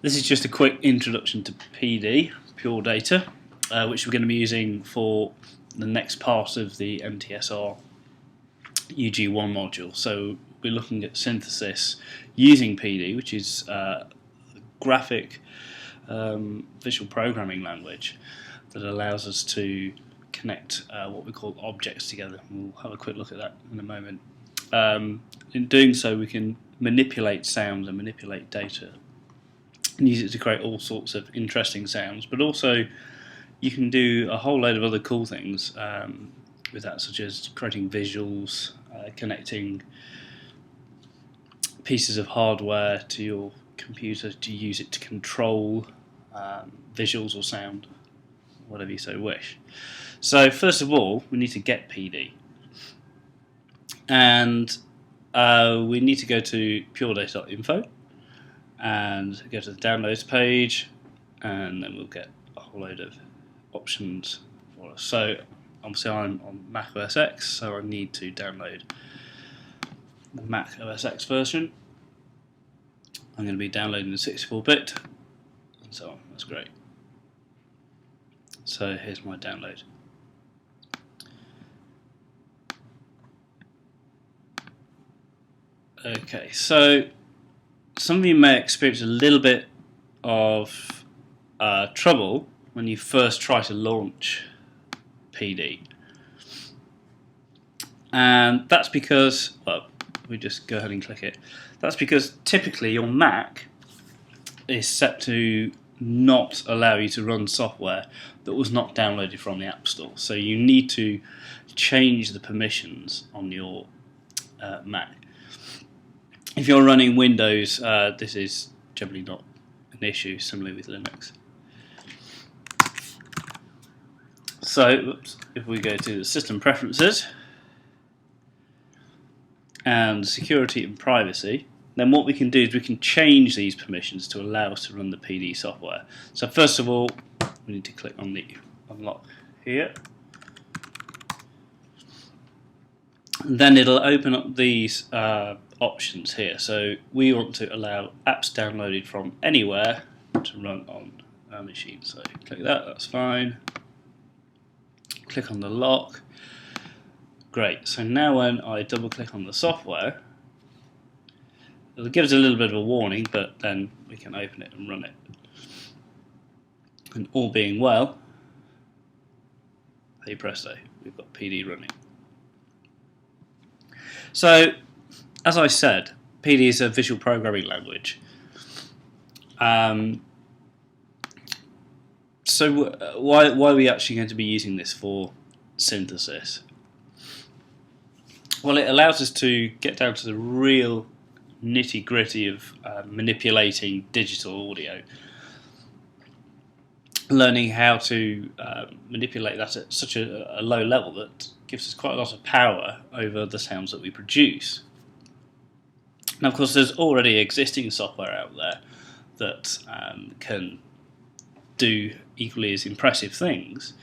This is just a quick introduction to PD, Pure Data, which we're going to be using for the next part of the MTSR UG1 module. So we're looking at synthesis using PD, which is graphic visual programming language that allows us to connect what we call objects together. We'll have a quick look at that in a moment. In doing so, we can manipulate sounds and manipulate data and use it to create all sorts of interesting sounds, but also you can do a whole load of other cool things with that, such as creating visuals, connecting pieces of hardware to your computer to use it to control visuals or sound, whatever you so wish. So first of all, we need to get PD, and we need to go to puredata.info and go to the downloads page, and then we'll get a whole load of options for us. So obviously I'm on Mac OS X, so I need to download the Mac OS X version. I'm going to be downloading the 64-bit and so on. That's great. So here's my download. Okay, so some of you may experience a little bit of trouble when you first try to launch PD. And that's because, well, we just go ahead and click it. That's because typically your Mac is set to not allow you to run software that was not downloaded from the App Store. So you need to change the permissions on your Mac. If you're running Windows, this is generally not an issue, similarly with Linux. So, if we go to the System Preferences and Security and Privacy, then what we can do is we can change these permissions to allow us to run the PD software. So first of all, we need to click on the unlock here. And then it'll open up these options here. So we want to allow apps downloaded from anywhere to run on our machine. So click that, that's fine. Click on the lock. Great. So now when I double click on the software, it'll give us a little bit of a warning, but then we can open it and run it. And all being well, hey presto, we've got PD running. So, as I said, PD is a visual programming language. So why are we actually going to be using this for synthesis? Well, it allows us to get down to the real nitty-gritty of manipulating digital audio, learning how to manipulate that at such a low level that gives us quite a lot of power over the sounds that we produce. Now, of course, there's already existing software out there that can do equally as impressive things,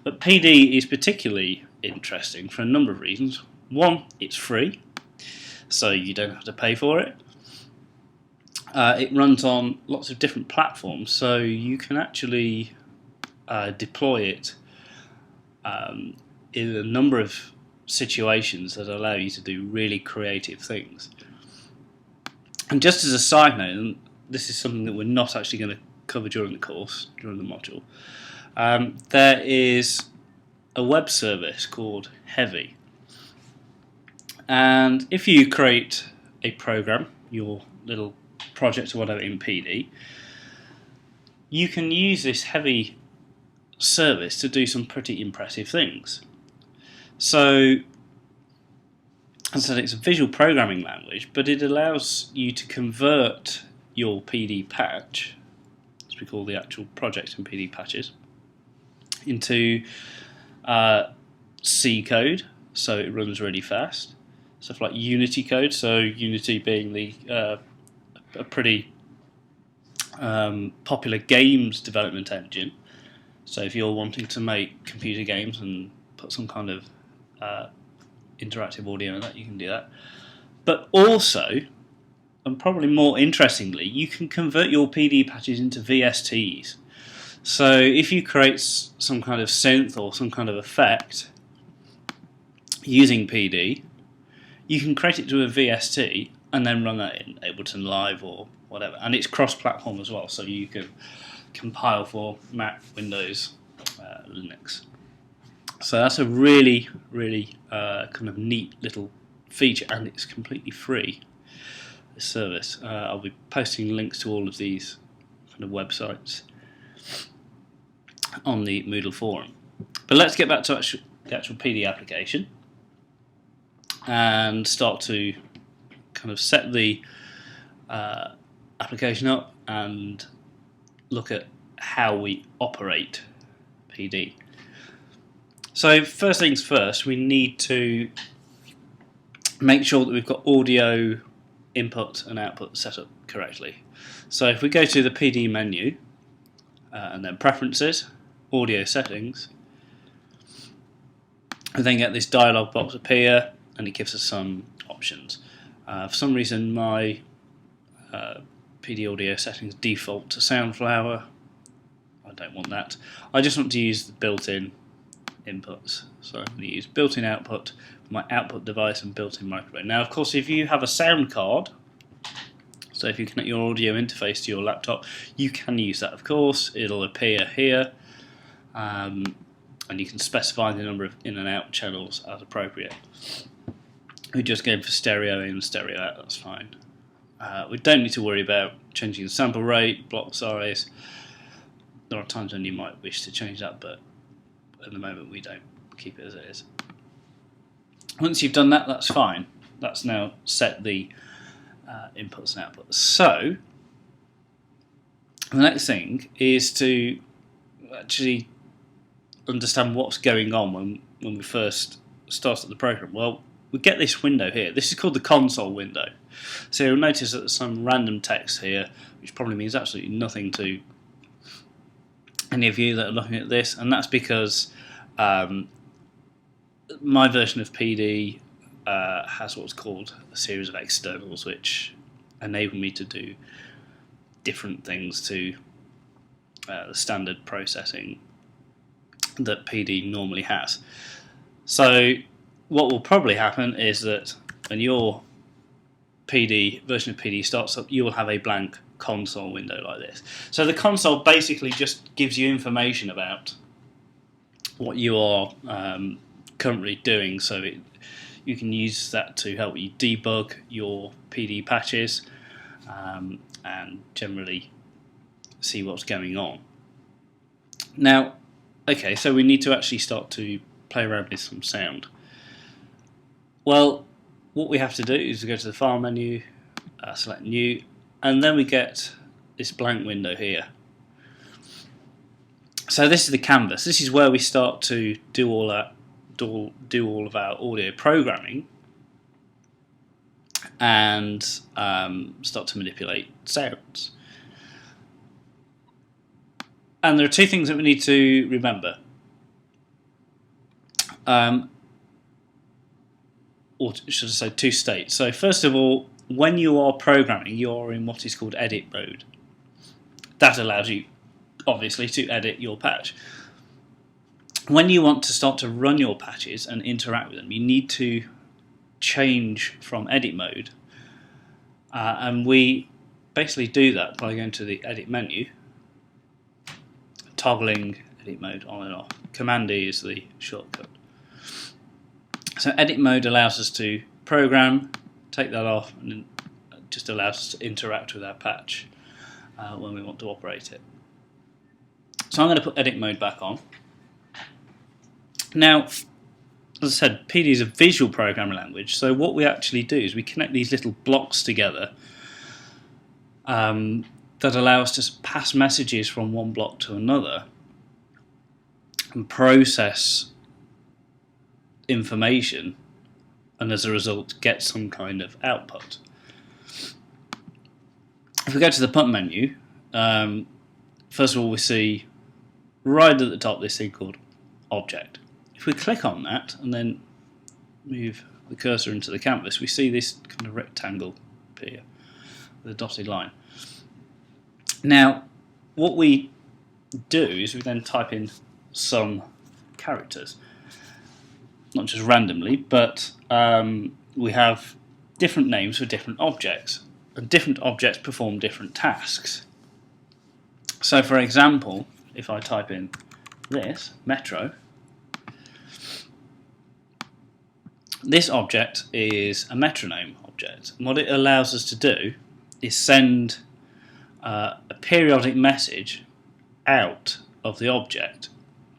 but PD is particularly interesting for a number of reasons. One, it's free, so you don't have to pay for it. It runs on lots of different platforms, so you can actually deploy it in a number of situations that allow you to do really creative things. And just as a side note, and this is something that we're not actually going to cover during the course, during the module, there is a web service called Heavy. And if you create a program, your little project or whatever in PD, you can use this Heavy service to do some pretty impressive things. So, as I said, it's a visual programming language, but it allows you to convert your PD patch, as we call the actual project in PD patches, into C code, so it runs really fast. Stuff like Unity code, so Unity being a pretty popular games development engine. So if you're wanting to make computer games and put some kind of interactive audio in that, you can do that. But also, and probably more interestingly, you can convert your PD patches into VSTs. So if you create some kind of synth or some kind of effect using PD, you can create it to a VST and then run that in Ableton Live or whatever. And it's cross-platform as well, so you can compile for Mac, Windows, Linux. So that's a really, really kind of neat little feature, and it's completely free, this service. I'll be posting links to all of these kind of websites on the Moodle forum. But let's get back to the actual PD application and start to kind of set the application up and look at how we operate PD. So first things first, we need to make sure that we've got audio input and output set up correctly. So if we go to the PD menu and then Preferences, Audio Settings, and then get this dialog box appear, and it gives us some options. For some reason my PD audio settings default to Soundflower. I don't want that. I just want to use the built-in inputs. So I'm going to use built-in output for my output device and built-in microphone. Now, of course, if you have a sound card, so if you connect your audio interface to your laptop, you can use that, of course. It'll appear here, and you can specify the number of in and out channels as appropriate. We just go for stereo in, stereo out, that's fine. We don't need to worry about changing the sample rate, block size. There are times when you might wish to change that, but at the moment we don't. Keep it as it is. Once you've done that, that's fine. That's now set the inputs and outputs. So the next thing is to actually understand what's going on when we first started the program. Well, we get this window here. This is called the console window. So you'll notice that there's some random text here, which probably means absolutely nothing to any of you that are looking at this, and that's because my version of PD has what's called a series of externals, which enable me to do different things to the standard processing that PD normally has. So what will probably happen is that when your PD version of PD starts up, you will have a blank console window like this. So the console basically just gives you information about what you are currently doing, so you can use that to help you debug your PD patches and generally see what's going on. Now, okay, so we need to actually start to play around with some sound. Well, what we have to do is go to the File menu, select New, and then we get this blank window here. So this is the canvas. This is where we start to do all of our audio programming and start to manipulate sounds. And there are two things that we need to remember. Or should I say two states. So first of all, when you are programming, you're in what is called edit mode. That allows you, obviously, to edit your patch. When you want to start to run your patches and interact with them, you need to change from edit mode. And we basically do that by going to the edit menu, toggling edit mode on and off. Command E is the shortcut. So edit mode allows us to program, take that off, and it just allows us to interact with our patch when we want to operate it. So I'm going to put edit mode back on. Now, as I said, PD is a visual programming language, so what we actually do is we connect these little blocks together that allow us to pass messages from one block to another and process information, and as a result get some kind of output. If we go to the pump menu, first of all we see right at the top this thing called Object. If we click on that and then move the cursor into the canvas, we see this kind of rectangle appear. the dotted line. Now, what we do is we then type in some characters, not just randomly, but we have different names for different objects, and different objects perform different tasks. So, for example, if I type in this, metro, this object is a metronome object, and what it allows us to do is send a periodic message out of the object,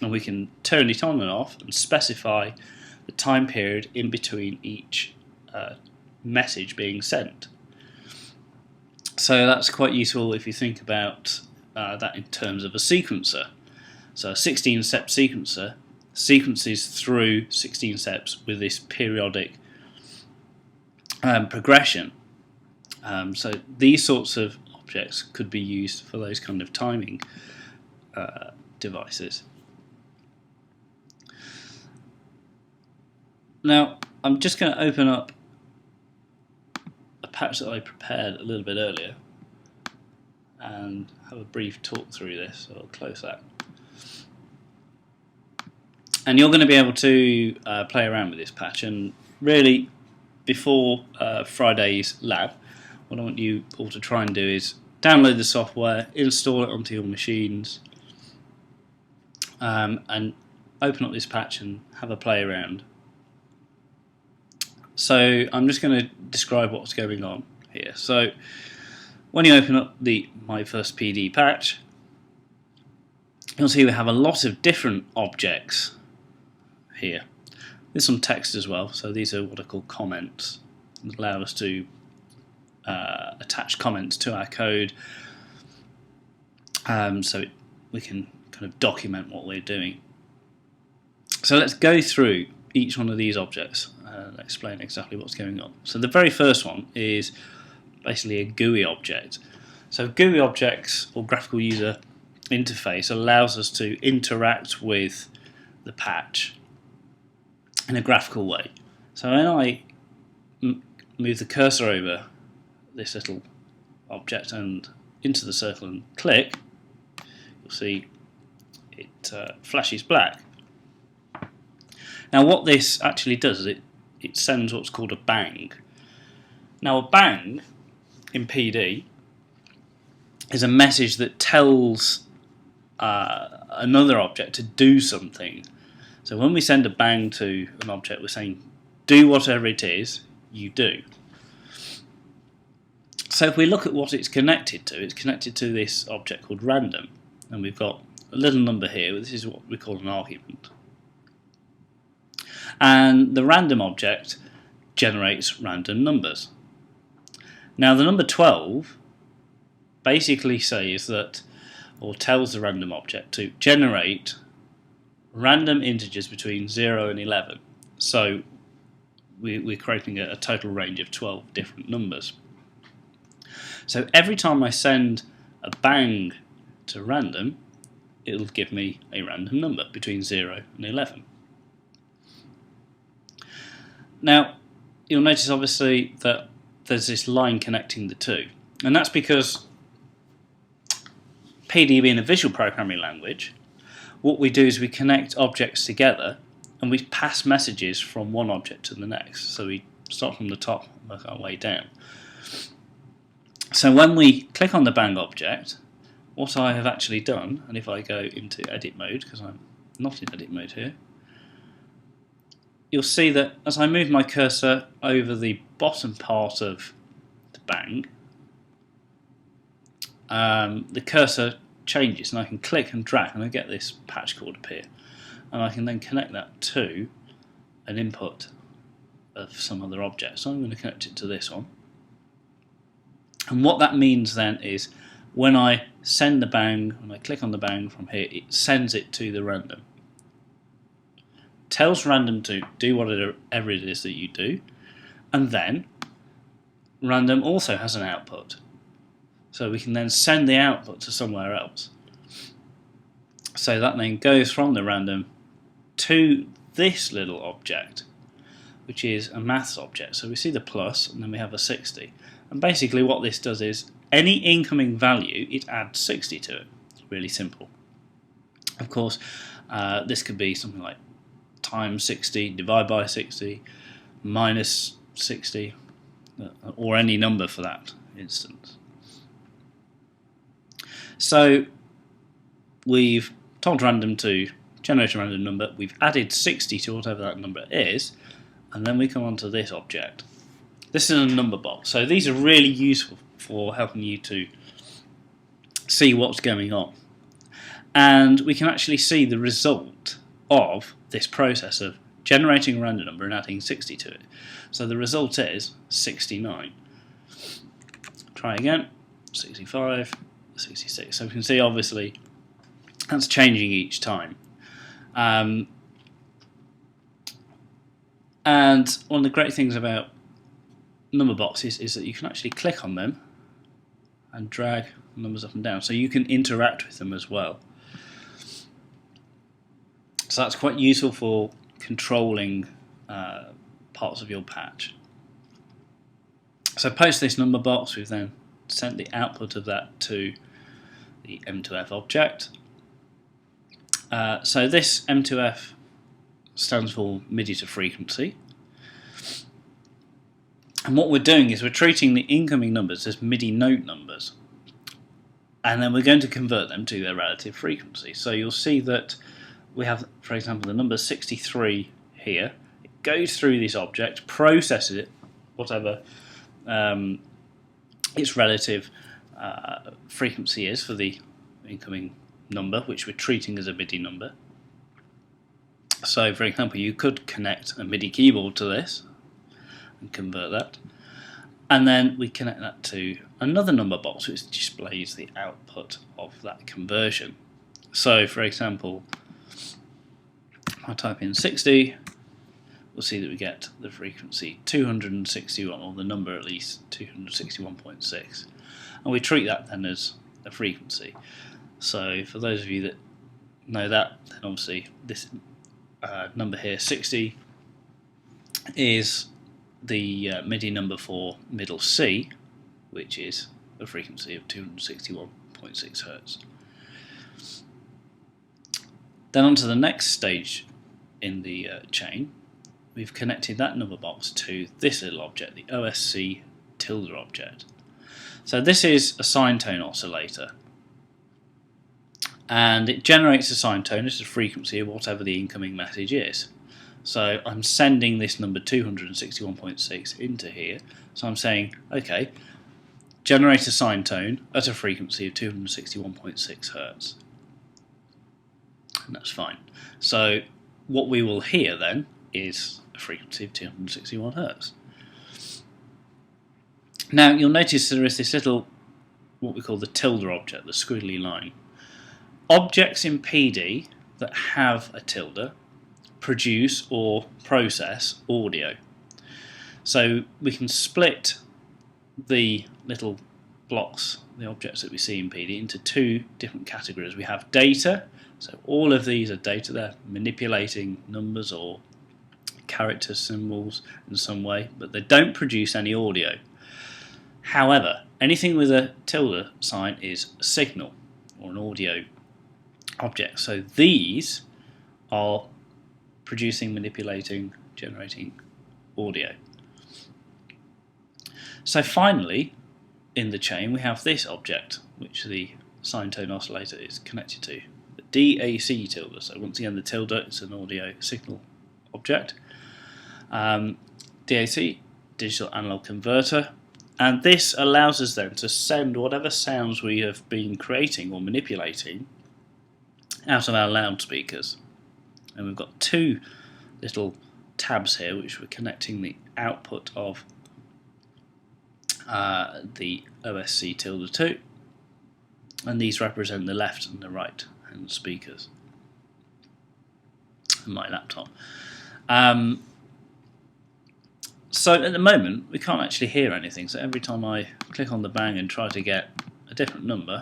and we can turn it on and off and specify the time period in between each message being sent. So that's quite useful if you think about that in terms of a sequencer. So a 16-step sequencer sequences through 16 steps with this periodic progression. So these sorts of objects could be used for those kind of timing devices. Now, I'm just going to open up a patch that I prepared a little bit earlier and have a brief talk through this, so I'll close that. And you're going to be able to play around with this patch, and really, before Friday's lab, what I want you all to try and do is download the software, install it onto your machines, and open up this patch and have a play around. So I'm just going to describe what's going on here. So when you open up the My First PD patch, you'll see we have a lot of different objects here. There's some text as well, so these are what are called comments, that allow us to attach comments to our code, so we can kind of document what we're doing. So let's go through each one of these objects and explain exactly what's going on. So the very first one is basically a GUI object. So GUI objects, or graphical user interface, allows us to interact with the patch in a graphical way. So when I move the cursor over this little object and into the circle and click, you'll see it flashes black. Now what this actually does is it sends what's called a bang. Now a bang in PD is a message that tells another object to do something. So when we send a bang to an object, we're saying do whatever it is you do. So if we look at what it's connected to this object called random, and we've got a little number here. This is what we call an argument. And the random object generates random numbers. Now the number 12 basically says that, or tells the random object to generate random integers between 0 and 11. So we're creating a total range of 12 different numbers. So every time I send a bang to random, it'll give me a random number between 0 and 11. Now, you'll notice obviously that there's this line connecting the two, and that's because PD being a visual programming language, what we do is we connect objects together and we pass messages from one object to the next. So we start from the top and work our way down. So when we click on the bang object, what I have actually done, and if I go into edit mode, because I'm not in edit mode here, you'll see that as I move my cursor over the bottom part of the bang, the cursor changes and I can click and drag and I get this patch cord appear, and I can then connect that to an input of some other object. So I'm going to connect it to this one, and what that means then is when I send the bang, when I click on the bang from here, it sends it to the random. Tells random to do whatever it is that you do, and then random also has an output. So we can then send the output to somewhere else. So that then goes from the random to this little object, which is a maths object. So we see the plus, and then we have a 60. And basically what this does is any incoming value, it adds 60 to it. It's really simple. Of course, this could be something like times 60, divide by 60, minus 60, or any number for that instance. So we've told random to generate a random number, we've added 60 to whatever that number is, and then we come on to this object. This is a number box, so these are really useful for helping you to see what's going on. And we can actually see the result of this process of generating a random number and adding 60 to it. So the result is 69. Try again, 65, 66. So we can see obviously that's changing each time. And one of the great things about number boxes is that you can actually click on them and drag numbers up and down, so you can interact with them as well. So that's quite useful for controlling parts of your patch. So post this number box, we've then sent the output of that to the M2F object. So this M2F stands for MIDI to frequency. And what we're doing is we're treating the incoming numbers as MIDI note numbers. And then we're going to convert them to their relative frequency. So you'll see that we have, for example, the number 63 here. It goes through this object, processes it, whatever its relative frequency is for the incoming number, which we're treating as a MIDI number. So, for example, you could connect a MIDI keyboard to this and convert that. And then we connect that to another number box which displays the output of that conversion. So, for example, if I type in 60, we'll see that we get the frequency 261, or the number at least 261.6. And we treat that then as a frequency. So for those of you that know that, then obviously this number here, 60, is the MIDI number for middle C, which is a frequency of 261.6 Hz. Then on to the next stage in the chain, we've connected that number box to this little object, the OSC tilde object. So this is a sine tone oscillator, and it generates a sine tone as a frequency of whatever the incoming message is. So I'm sending this number 261.6 into here, so I'm saying, okay, generate a sine tone at a frequency of 261.6 Hz. And that's fine. So what we will hear then is a frequency of 261 Hz. Now you'll notice there is this little, what we call the tilde object, the squiggly line. Objects in PD that have a tilde produce or process audio. So we can split the little blocks, the objects that we see in PD, into two different categories. We have data, so all of these are data, they're manipulating numbers or characters, symbols in some way, but they don't produce any audio. However, anything with a tilde sign is a signal or an audio object. So these are producing, manipulating, generating audio. So finally, in the chain, we have this object, which the sine tone oscillator is connected to, the DAC tilde. So once again, the tilde is an audio signal object. DAC, digital analog converter, and this allows us then to send whatever sounds we have been creating or manipulating out of our loudspeakers. And we've got two little tabs here which we're connecting the output of the OSC tilde to, and these represent the left and the right hand speakers on my laptop. So at the moment we can't actually hear anything, so every time I click on the bang and try to get a different number,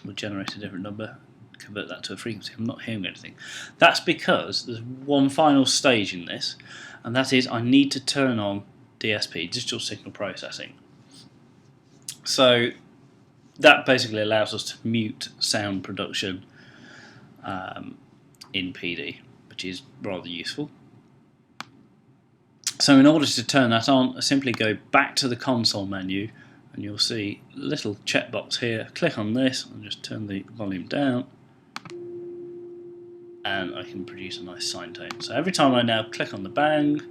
we'll generate a different number, convert that to a frequency. I'm not hearing anything. That's because there's one final stage in this, and that is I need to turn on DSP, digital signal processing. So that basically allows us to mute sound production in PD, which is rather useful. So in order to turn that on, I simply go back to the console menu, and you'll see a little checkbox here. Click on this and just turn the volume down, and I can produce a nice sine tone. So every time I now click on the bang,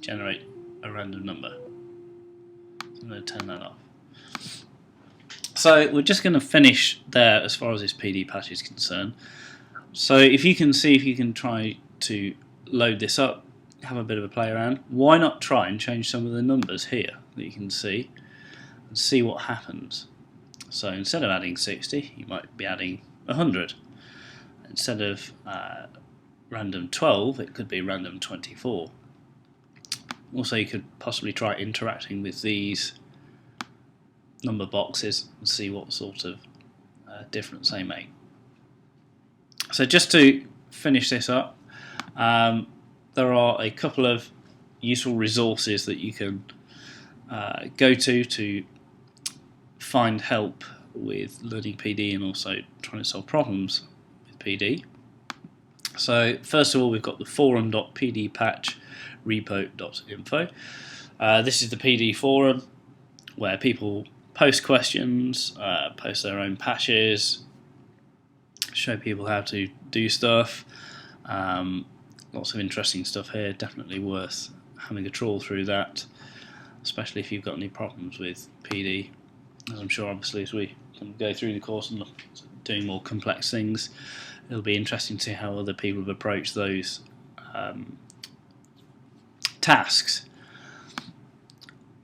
generate a random number. So I'm going to turn that off. So we're just going to finish there as far as this PD patch is concerned. So if you can see if you can try to load this up, have a bit of a play around, why not try and change some of the numbers here that you can see and see what happens. So instead of adding 60, you might be adding 100. Instead of random 12, it could be random 24. Also, you could possibly try interacting with these number boxes and see what sort of difference they make. So just to finish this up, there are a couple of useful resources that you can go to find help with learning PD and also trying to solve problems with PD. So first of all, we've got the forum.pdpatchrepo.info. This is the PD forum where people post questions, post their own patches, show people how to do stuff. Lots of interesting stuff here, definitely worth having a trawl through that, especially if you've got any problems with PD, as I'm sure obviously as we can go through the course and look at doing more complex things, it'll be interesting to see how other people have approached those tasks.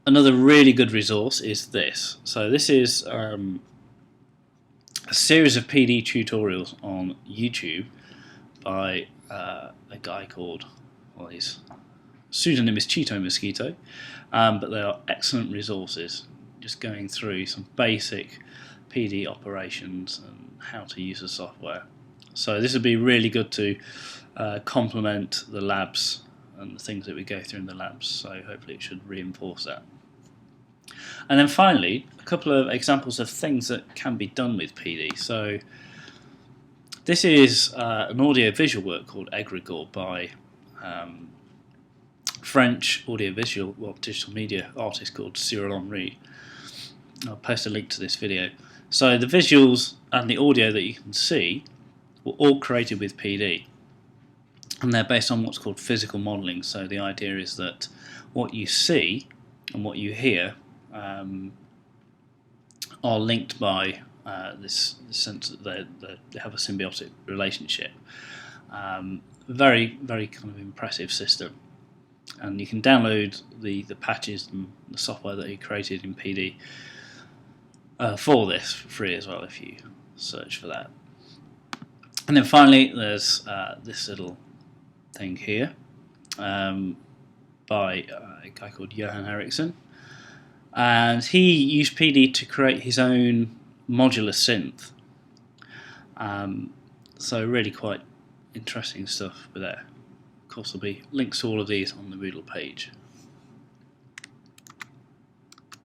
Another really good resource is this. So this is a series of PD tutorials on YouTube by a guy called, well, his pseudonym is Cheeto Mosquito, but they are excellent resources, just going through some basic PD operations and how to use the software. So this would be really good to complement the labs and the things that we go through in the labs, so hopefully it should reinforce that. And then finally, a couple of examples of things that can be done with PD. So this is an audio-visual work called Egregore by French audio-visual, well, digital media artist called Cyril Henry. I'll post a link to this video. So the visuals and the audio that you can see were all created with PD, and they're based on what's called physical modelling. So the idea is that what you see and what you hear are linked by this sense that they have a symbiotic relationship. Very, very kind of impressive system, and you can download the patches and the software that he created in PD for this for free as well if you search for that. And then finally, there's this little thing here by a guy called Johan Eriksson, and he used PD to create his own modular synth. So really quite interesting stuff there. Of course, there'll be links to all of these on the Moodle page.